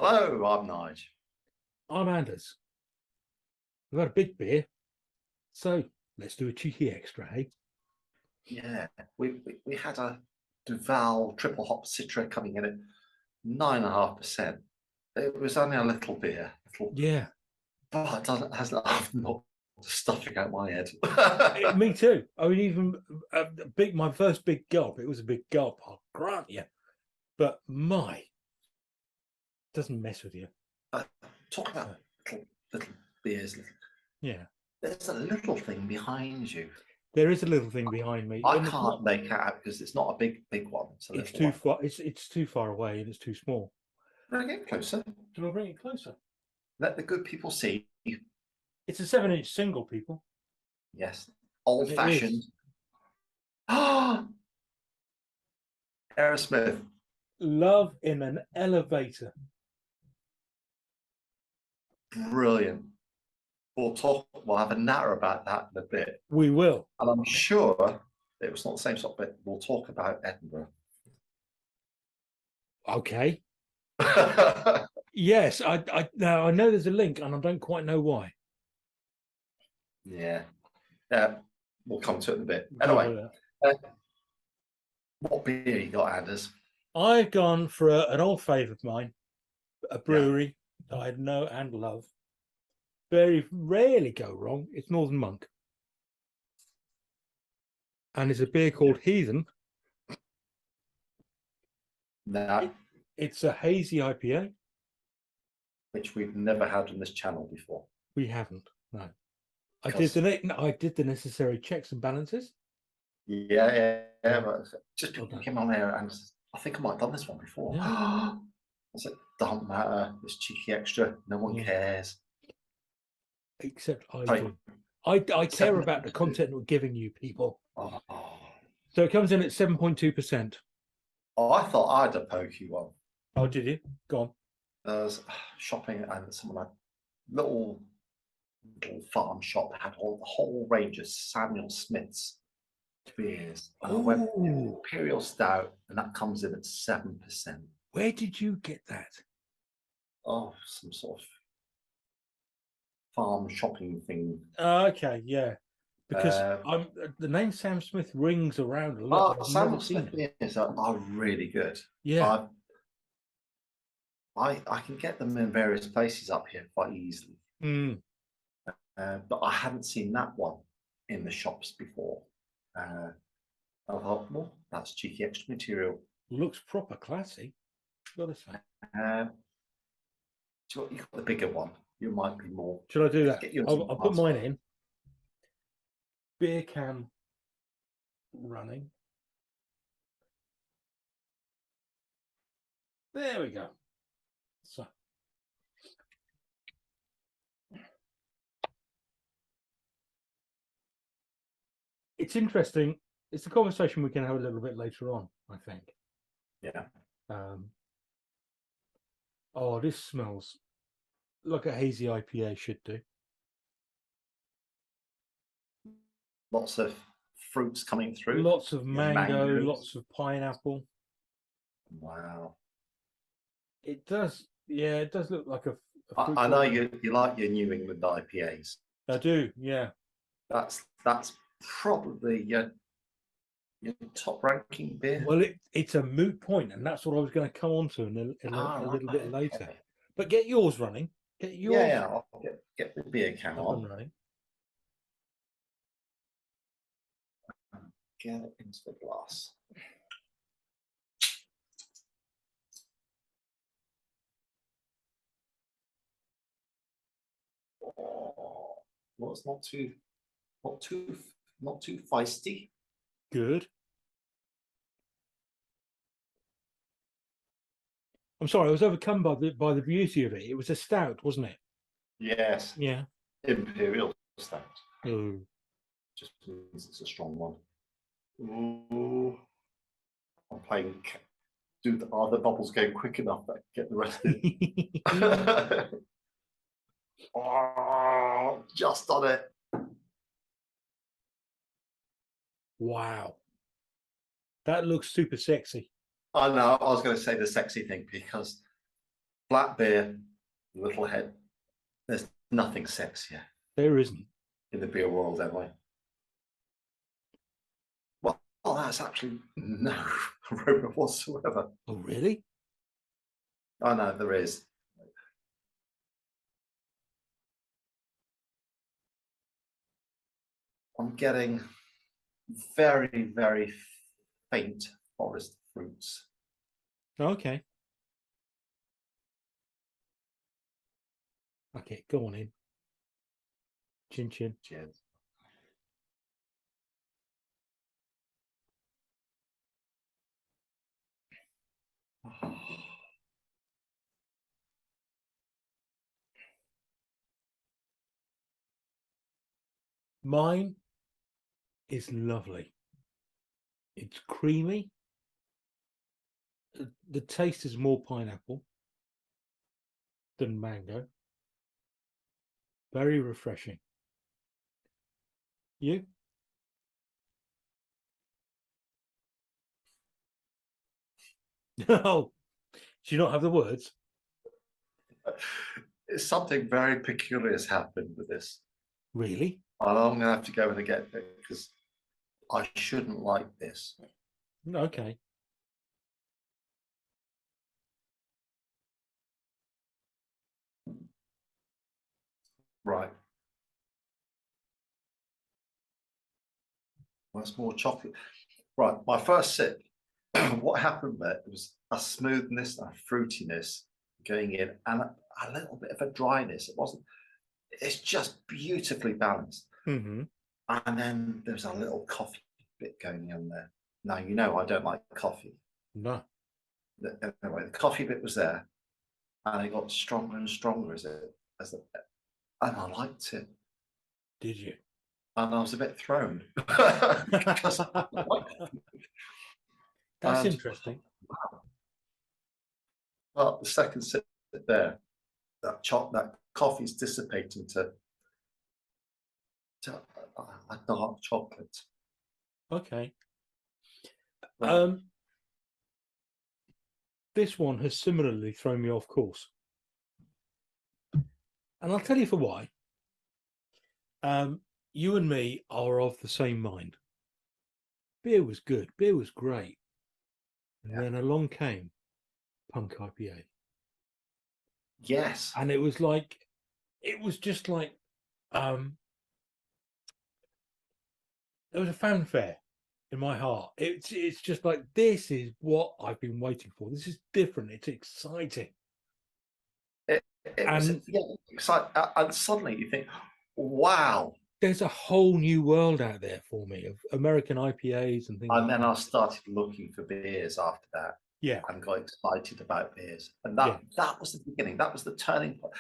Hello, I'm Nige. I'm Anders. We've had a big beer, so let's do a cheeky extra, hey? Yeah, we had a Duval triple hop Citra coming in at 9.5%. It was only a little beer, Yeah, but it doesn't hasn't I've not stuffing out my head. me too. I mean, even my first big gulp. It was a big gulp, I'll grant you. But doesn't mess with you. Talk about little beers. Yeah, There's a little thing behind you. there is a little thing behind me. I and can't make it out because it's not a big one. It's too far. It's too far away, and it's too small. Bring it closer. Do I bring it closer? Let the good people see. It's a 7-inch single, people. Yes, old-fashioned. Ah, Aerosmith. Love in an Elevator. Brilliant. We'll have a natter about that in a bit. We will. And I'm sure it was not the same sort, but we'll talk about Edinburgh. Okay. Yes, I know there's a link, and I don't quite know why. Yeah. We'll come to it in a bit. Anyway, what beer you got, Anders? I've gone for an old favourite of mine, a brewery that I know and love. Very rarely go wrong. It's Northern Monk. And it's a beer called Heathen. No. It's a hazy IPA. Which we've never had on this channel before. We haven't, no. I did the necessary checks and balances. Yeah. But just came on there, and I think I might have done this one before. Yeah. I said, doesn't matter. It's cheeky extra. No one cares. Except I do. I care about the content we're giving you, people. Oh. So it comes in at 7.2%. Oh, I thought I had a pokey one. Oh, did you? Go on. I was shopping and someone had little farm shop that had the whole range of Samuel Smith's beers. And I went Imperial Stout, and that comes in at 7%. Where did you get that? Oh, some sort of farm shopping thing. Okay, yeah. Because the name Sam Smith rings around a lot. Samuel Smith beers are really good. Yeah. I can get them in various places up here quite easily. But I hadn't seen that one in the shops before. I thought, well, that's cheeky extra material. Looks proper classy, gotta say. So you got the bigger one. You might be more. Should I do that? I'll put mine in. Beer can running. There we go. So. It's interesting. It's a conversation we can have a little bit later on, I think. Yeah. Oh, this smells like a hazy IPA should do. Lots of fruits coming through. Lots of mango, lots of pineapple. Wow. It does. Yeah, it does look like a I know you like your New England IPAs. I do, yeah. That's probably your top ranking beer. Well, it's a moot point, and that's what I was going to come on to in a little bit later. But get yours running. Get yours. Yeah, I'll get the beer can on. Running. Get it into the glass. Oh, well, it's not too feisty. Good. I'm sorry, I was overcome by the beauty of it. It was a stout, wasn't it? Yes. Yeah. Imperial Stout. Oh. Just means it's a strong one. Ooh. I'm playing. Are the bubbles going quick enough that get the rest of it? Oh, just on it. Wow. That looks super sexy. I know. I was going to say the sexy thing because Flat beer, little head. There's nothing sexier There isn't. in the beer world, anyway. Well, that's actually no aroma whatsoever. Oh, really? I know there is. I'm getting very, very faint forest fruits. Okay. Okay, go on in. Chin chin. Cheers. Mine is lovely. It's creamy. The taste is more pineapple than mango. Very refreshing. You? No. Do you not have the words? Something very peculiar has happened with this. Really? And I'm going to have to go in again because I shouldn't like this. Okay. Right. That's more chocolate. Right. My first sip, what happened there? It was a smoothness, a fruitiness going in, and a little bit of a dryness. It wasn't, it's just beautifully balanced. Mm-hmm. And then there's a little coffee bit going in there. Now, you know, I don't like coffee. No. Anyway, the coffee bit was there, and it got stronger and stronger and I liked it. Did you? And I was a bit thrown because I liked it. That's And interesting. well, the second sip there, that coffee's dissipating to a dark chocolate. Okay. Right. This one has similarly thrown me off course. And I'll tell you for why. You and me are of the same mind. Beer was good. Beer was great. And Yeah. then along came Punk IPA. Yes. And it was just like, there was a fanfare in my heart. It's just like, this is what I've been waiting for. This is different. It's exciting. It was, And yeah, exciting. And suddenly you think, wow. there's a whole new world out there for me of American IPAs and things And like then that. I started looking for beers after that Yeah. and got excited about beers. And Yeah. that was the beginning. That was the turning point.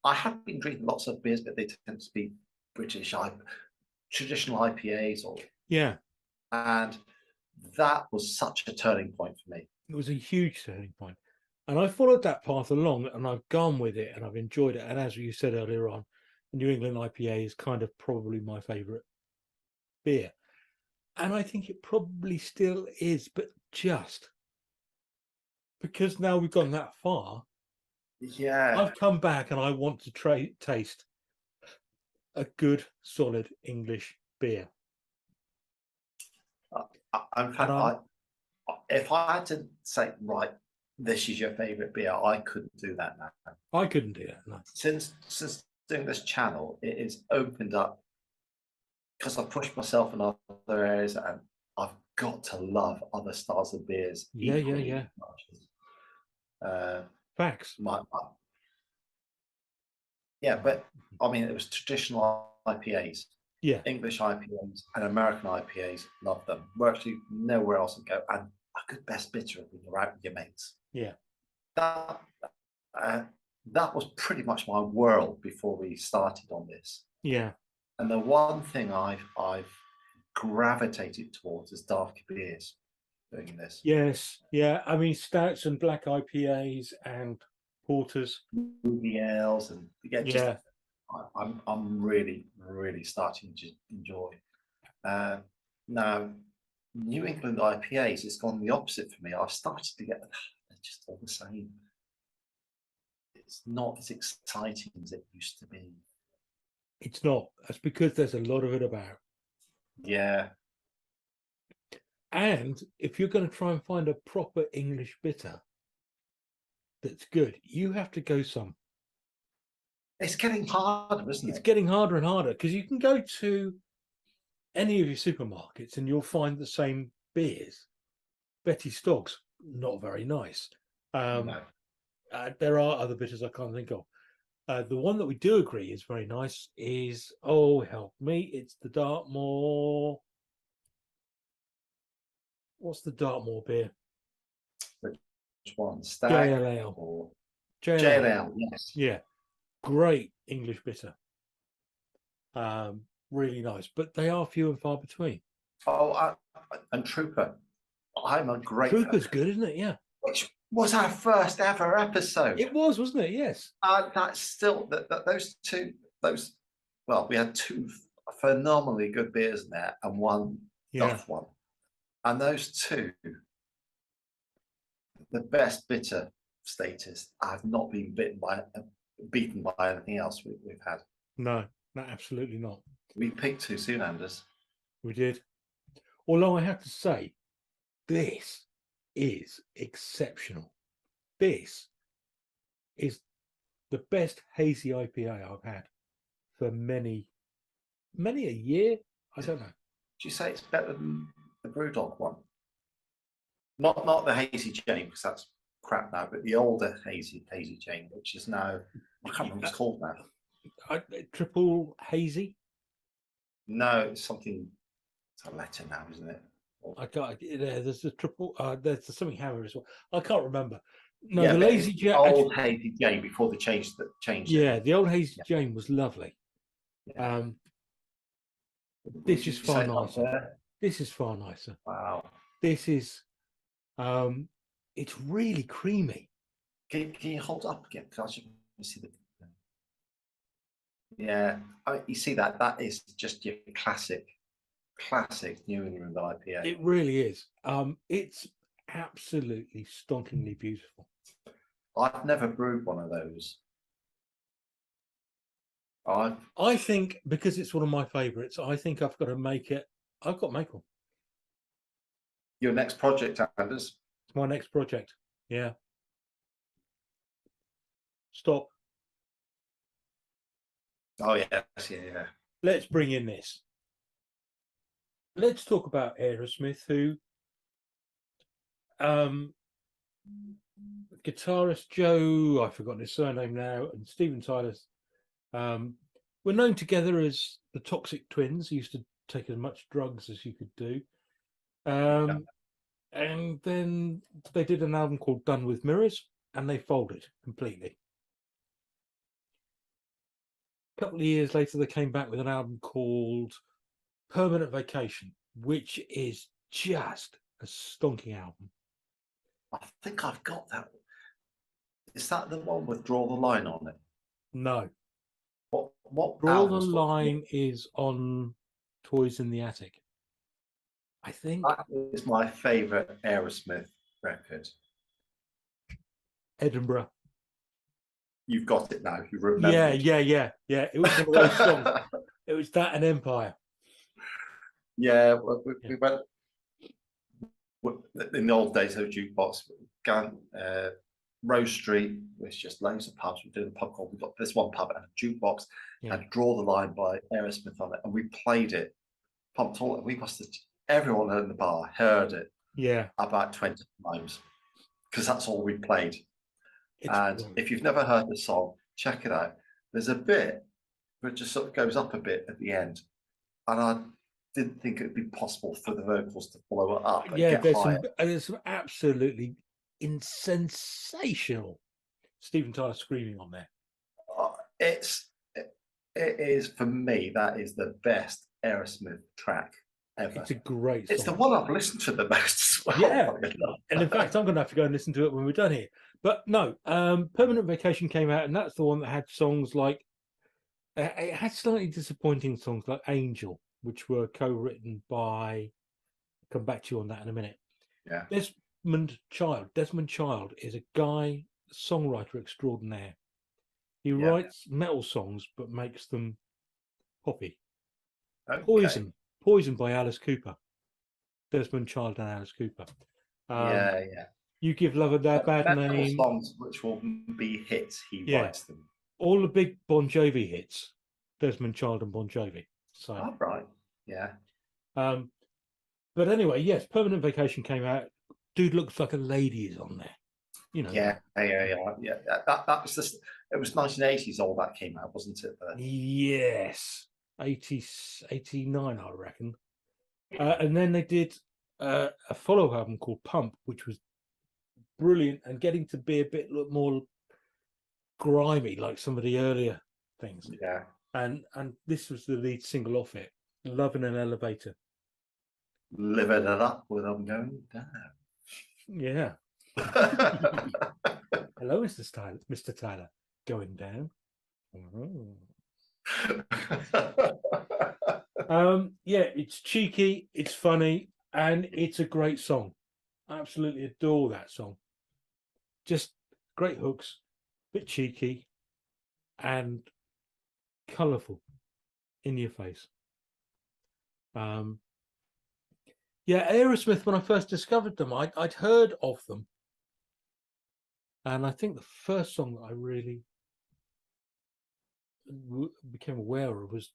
I have been drinking lots of beers, but they tend to be British, traditional IPAs, Yeah. and that was such a turning point for me. It was a huge turning point. And I followed that path along and I've gone with it and I've enjoyed it. And as you said earlier on, New England IPA is kind of probably my favorite beer. And I think it probably still is, but just because now we've gone that far, Yeah, I've come back and I want to taste a good, solid English beer. in And fact, if I had to say, right, this is your favorite beer, I couldn't do that now. I couldn't do that. No. Since doing this channel, it is opened up because I've pushed myself in other areas, and I've got to love other styles of beers Yeah, equally much as Facts. yeah, but I mean, it was traditional IPAs, Yeah. English IPAs, and American IPAs. Love them. Virtually nowhere else to go, and a good best bitter when you're out with your mates. Yeah. That that was pretty much my world before we started on this. Yeah. And the one thing I've gravitated towards is darker beers doing this. Yes. Yeah. I mean, stouts and black IPAs and porters. Ruby ales and yeah, just Yeah. I'm really starting to enjoy. Now, New England IPAs, it's gone the opposite for me. I've started to get they're just all the same. it's not as exciting as it used to be. It's not. That's because there's a lot of it about. Yeah. And if you're going to try and find a proper English bitter that's good, you have to go some. It's getting harder, isn't it? It's getting harder and harder because you can go to any of your supermarkets and you'll find the same beers. Betty Stogg's, not very nice. No. There are other bitters I can't think of. The one that we do agree is very nice is, oh, help me, it's the Dartmoor. What's the Dartmoor beer? Which one? Stag JLL. or JLL. JLL? Yes. Yeah, great English bitter. Really nice, but they are few and far between. Oh, and Trooper. I'm a great. Trooper's good, isn't it? Yeah. Which was our first ever episode. It was, wasn't it? Yes. That's still those two. Well, we had two phenomenally good beers in there, and one duff one. And those two, the best bitter status. I've not been beaten by anything else we've had. No, absolutely not. We picked two soon, Anders. We did. Although I have to say, this is exceptional. This is the best hazy IPA I've had for many a year. I don't know. Do you say it's better than the Brewdog one? Not the Hazy Jane, because that's crap now, but the older Hazy Jane, which is now, I can't remember what it's called now. Triple hazy? No, it's something. It's a letter now, isn't it? I can't. There's a triple. There's something hammer as well. I can't remember. No, yeah, the Lazy Jane. Old Hazy Jane before they changed Yeah, it. the old Hazy Jane was lovely. Yeah. This is far nicer. This is far nicer. Wow. This is. It's really creamy. Can you hold up again? Because you can see the. Yeah, you see that is just your classic New England IPA. It really is. It's absolutely stonkingly beautiful. I've never brewed one of those. I think because it's one of my favourites, I think I've got to make it. I've got to make one. Your next project, Anders? It's my next project. Yeah. Stop. Oh yes, yeah. Let's bring in this. Let's talk about Aerosmith, who guitarist Joe, I've forgotten his surname now, and Steven Tyler were known together as the Toxic Twins. He used to take as much drugs as you could do. And then they did an album called Done with Mirrors, and they folded completely. A couple of years later, they came back with an album called Permanent Vacation, which is just a stonking album. I think I've got that. Is that the one with Draw the Line on it? No. What Draw the Line is on Toys in the Attic. I think that is my favourite Aerosmith record. Edinburgh. You've got it now. You remember? Yeah. It was one of those songs. It was that and Empire. Yeah, we went in the old days of jukebox. Rose Street, there's just loads of pubs. We're doing a pub called. We've got this one pub and a jukebox and Draw the Line by Aerosmith on it, and we played it. Pumped all. We must have. Everyone in the bar heard it. Yeah, about 20 times because that's all we played. It's if you've never heard the song, check it out. There's a bit where it just sort of goes up a bit at the end, and I didn't think it'd be possible for the vocals to follow it up. Yeah, there's some absolutely sensational Steven Tyler screaming on there. It is, for me, that is the best Aerosmith track ever. It's a great song. It's the one I've listened to the most as well. Yeah, and in fact, I'm going to have to go and listen to it when we're done here. But no, Permanent Vacation came out, and that's the one that had songs like, it had slightly disappointing songs like Angel, which were co-written by, I'll come back to you on that in a minute. Yeah. Desmond Child is a guy, songwriter extraordinaire. He Yeah. writes metal songs but makes them poppy. Okay. Poison by Alice Cooper, Desmond Child and Alice Cooper. Yeah. You Give Love a Bad Metal Name. songs which will be hits. He writes them. All the big Bon Jovi hits, Desmond Child and Bon Jovi. So, Oh, right. Yeah. but anyway, yes, Permanent Vacation came out. Dude Looks Like a Lady is on there. You know. Yeah. That was just. It was 1980s. All that came out, wasn't it? Yes, 89, I reckon. And then they did a follow album called Pump, which was brilliant and getting to be a bit more grimy, like some of the earlier things. Yeah. And this was the lead single off it, Love in an Elevator. Living it up with them going down. Yeah. Hello, Mr. Tyler. Going down. Yeah, it's cheeky, it's funny, and it's a great song. I absolutely adore that song. Just great hooks, bit cheeky, and colourful, in your face. Yeah, Aerosmith, when I first discovered them, I'd heard of them. And I think the first song that I really became aware of was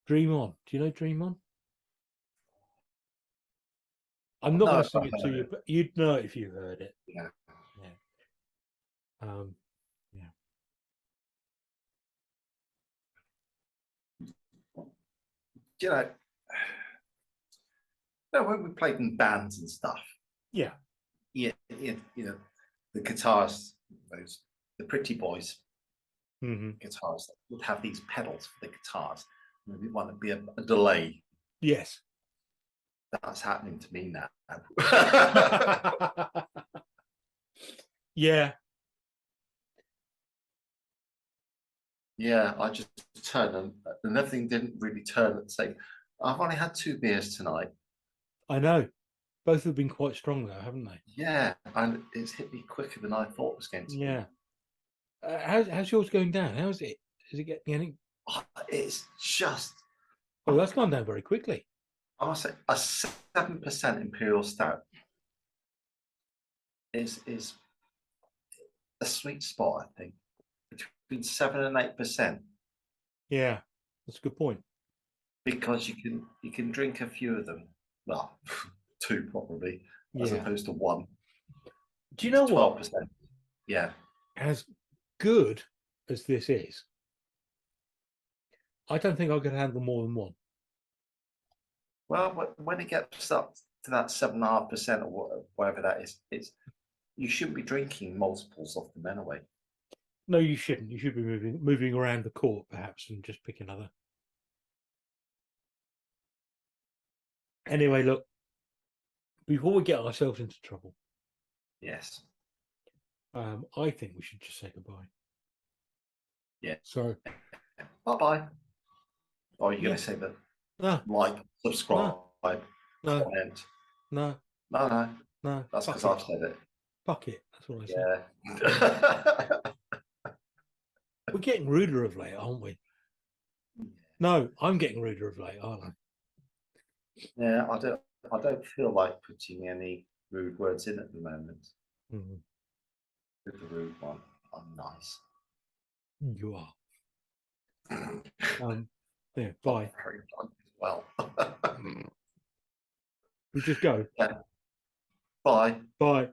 Dream On. Do you know Dream On? I'm not going to sing it to you, but you'd know it if you heard it. Yeah. Yeah. You know, when we played in bands and stuff. Yeah. Yeah. You know, the guitarists, the pretty boys, guitarists would have these pedals for the guitars. And we want to be a delay. Yes. That's happening to me now. Yeah. Yeah, I just turned and everything didn't really turn at the same. I've only had 2 beers tonight. I know. Both have been quite strong though, haven't they? Yeah, and it's hit me quicker than I thought it was going to. Yeah. How's yours going down? How is it? Is it getting any? It's just. Oh, that's gone down very quickly. I must say, a 7% Imperial Stout is a sweet spot, I think, between 7 and 8%. Yeah, that's a good point. Because you can drink a few of them. Well, 2 probably, as opposed to 1. Do you know 12%. what? Yeah. As good as this is, I don't think I could handle more than 1. Well, when it gets up to that 7.5% or whatever that is, you shouldn't be drinking multiples of them anyway. No, you shouldn't. You should be moving around the court perhaps and just pick another. Anyway, look, before we get ourselves into trouble, yes, I think we should just say goodbye. Yeah. So, bye. Or are you going to say that? No. Like, subscribe, comment? No. That's because I've said it. Fuck it. That's what I said. Yeah. We're getting ruder of late, aren't we? No, I'm getting ruder of late, aren't I? Yeah, I don't feel like putting any rude words in at the moment. With the rude one, I'm nice. You are. Yeah, bye. Very blunt as well. We just go. Yeah. Bye. Bye.